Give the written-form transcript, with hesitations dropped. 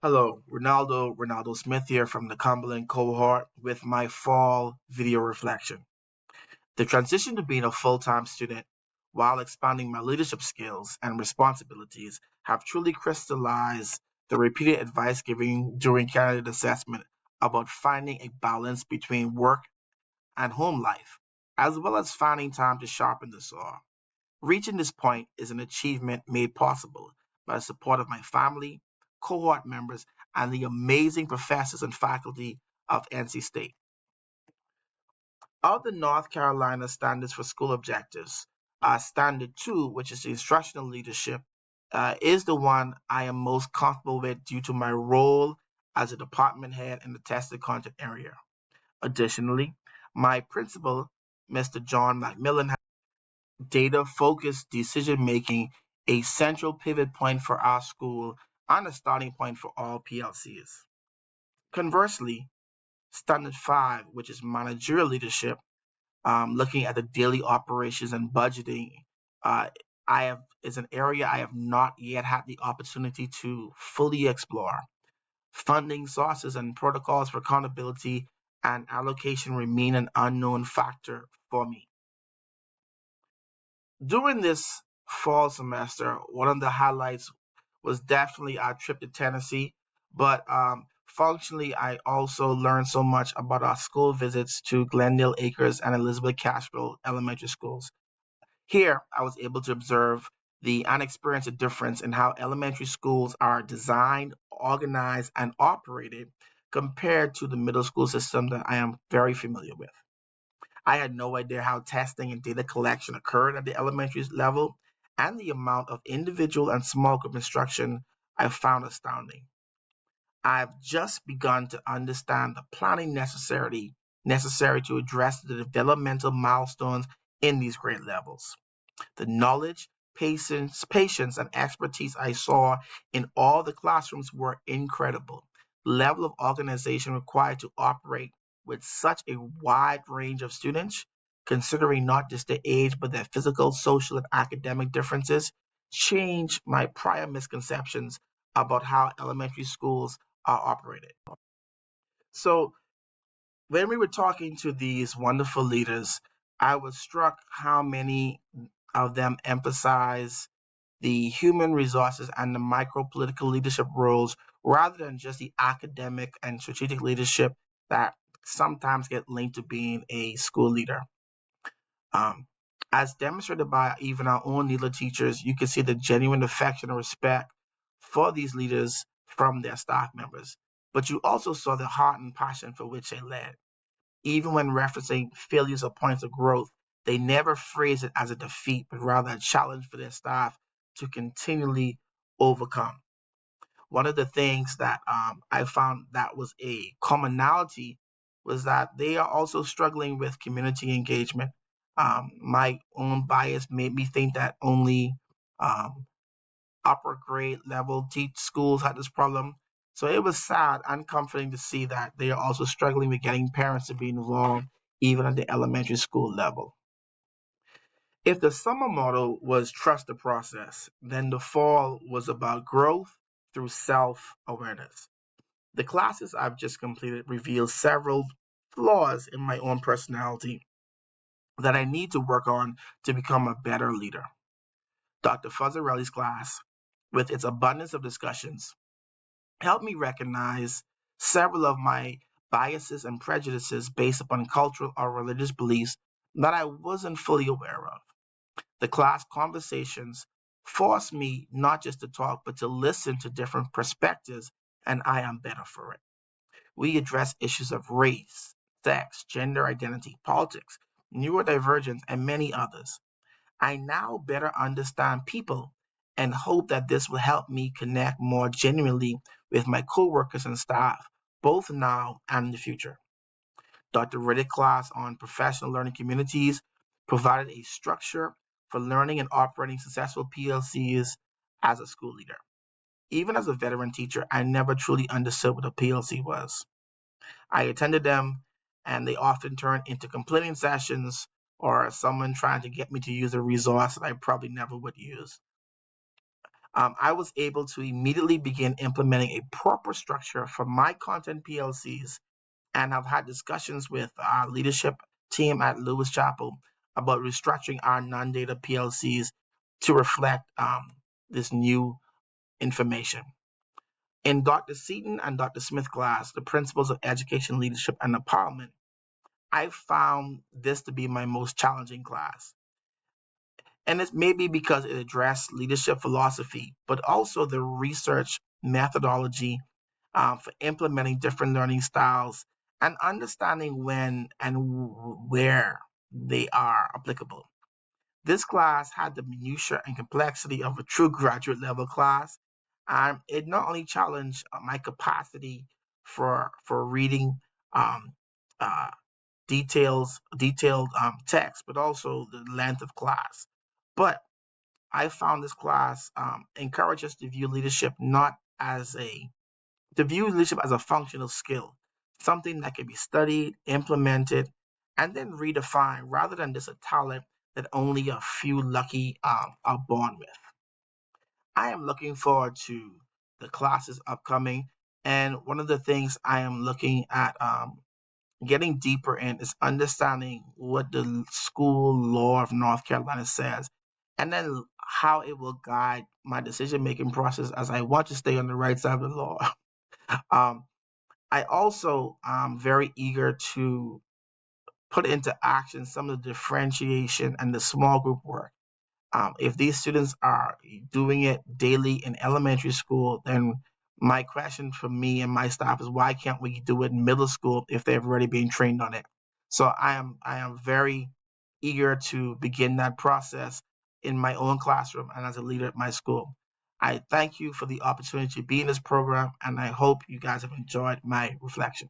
Hello, Ronaldo Smith here from the Cumberland cohort with my fall video reflection. The transition to being a full-time student while expanding my leadership skills and responsibilities have truly crystallized the repeated advice given during candidate assessment about finding a balance between work and home life, as well as finding time to sharpen the saw. Reaching this point is an achievement made possible by the support of my family, cohort members, and the amazing professors and faculty of NC State. Of the North Carolina standards for school objectives, Standard 2, which is the instructional leadership, is the one I am most comfortable with due to my role as a department head in the tested content area. Additionally, my principal, Mr. John McMillan, data focused decision making a central pivot point for our school and a starting point for all PLCs. Conversely, Standard 5, which is managerial leadership, looking at the daily operations and budgeting, uh, I have is an area I have not yet had the opportunity to fully explore. Funding sources and protocols for accountability and allocation remain an unknown factor for me. During this fall semester, one of the highlights was definitely our trip to Tennessee, but functionally, I also learned so much about our school visits to Glendale Acres and Elizabeth Cashville elementary schools. Here, I was able to observe the and experience a difference in how elementary schools are designed, organized, and operated compared to the middle school system that I am very familiar with. I had no idea how testing and data collection occurred at the elementary level, and the amount of individual and small group instruction I found astounding. I've just begun to understand the planning necessary to address the developmental milestones in these grade levels. The knowledge, patience, and expertise I saw in all the classrooms were incredible. The level of organization required to operate with such a wide range of students, considering not just their age but their physical, social, and academic differences, changed my prior misconceptions about how elementary schools are operated. So, when we were talking to these wonderful leaders, I was struck how many of them emphasize the human resources and the micro political leadership roles rather than just the academic and strategic leadership that sometimes get linked to being a school leader. Um, as demonstrated by even our own NELA teachers, you can see the genuine affection and respect for these leaders from their staff members. But you also saw the heart and passion for which they led. Even when referencing failures or points of growth, they never phrase it as a defeat, but rather a challenge for their staff to continually overcome. One of the things that I found that was a commonality was that they are also struggling with community engagement. My own bias made me think that only um, upper grade level teach schools had this problem. So it was sad and comforting to see that they are also struggling with getting parents to be involved even at the elementary school level. If the summer model was trust the process, then the fall was about growth through self awareness. The classes I've just completed reveal several flaws in my own personality that I need to work on to become a better leader. Dr. Fuzzarelli's class, with its abundance of discussions, helped me recognize several of my biases and prejudices based upon cultural or religious beliefs that I wasn't fully aware of. The class conversations forced me not just to talk, but to listen to different perspectives, and I am better for it. We address issues of race, sex, gender identity, politics, neurodivergence, and many others. I now better understand people and hope that this will help me connect more genuinely with my coworkers and staff, both now and in the future. Dr. Riddick's class on professional learning communities provided a structure for learning and operating successful PLCs as a school leader. Even as a veteran teacher, I never truly understood what a PLC was. I attended them, and they often turned into complaining sessions or someone trying to get me to use a resource that I probably never would use. I was able to immediately begin implementing a proper structure for my content PLCs, and I've had discussions with our leadership team at Lewis Chapel about restructuring our non-data PLCs to reflect this new information. In Dr. Seaton and Dr. Smith class, the principles of education, leadership, and empowerment, I found this to be my most challenging class. And it's maybe because it addressed leadership philosophy, but also the research methodology for implementing different learning styles and understanding when and where they are applicable. This class had the minutiae and complexity of a true graduate level class, and it not only challenged my capacity for reading um, uh, detailed text, but also the length of class. But I found this class encouraged us to view leadership not as a to view leadership as a functional skill, something that can be studied, implemented, and then redefined, rather than just a talent that only a few lucky are born with. I am looking forward to the classes upcoming, and one of the things I am looking at getting deeper in is understanding what the school law of North Carolina says, and then how it will guide my decision making process as I want to stay on the right side of the law. um, I also am very eager to put into action some of the differentiation and the small group work. If these students are doing it daily in elementary school, then my question for me and my staff is why can't we do it in middle school if they've already been trained on it? So I am very eager to begin that process in my own classroom and as a leader at my school. I thank you for the opportunity to be in this program, and I hope you guys have enjoyed my reflection.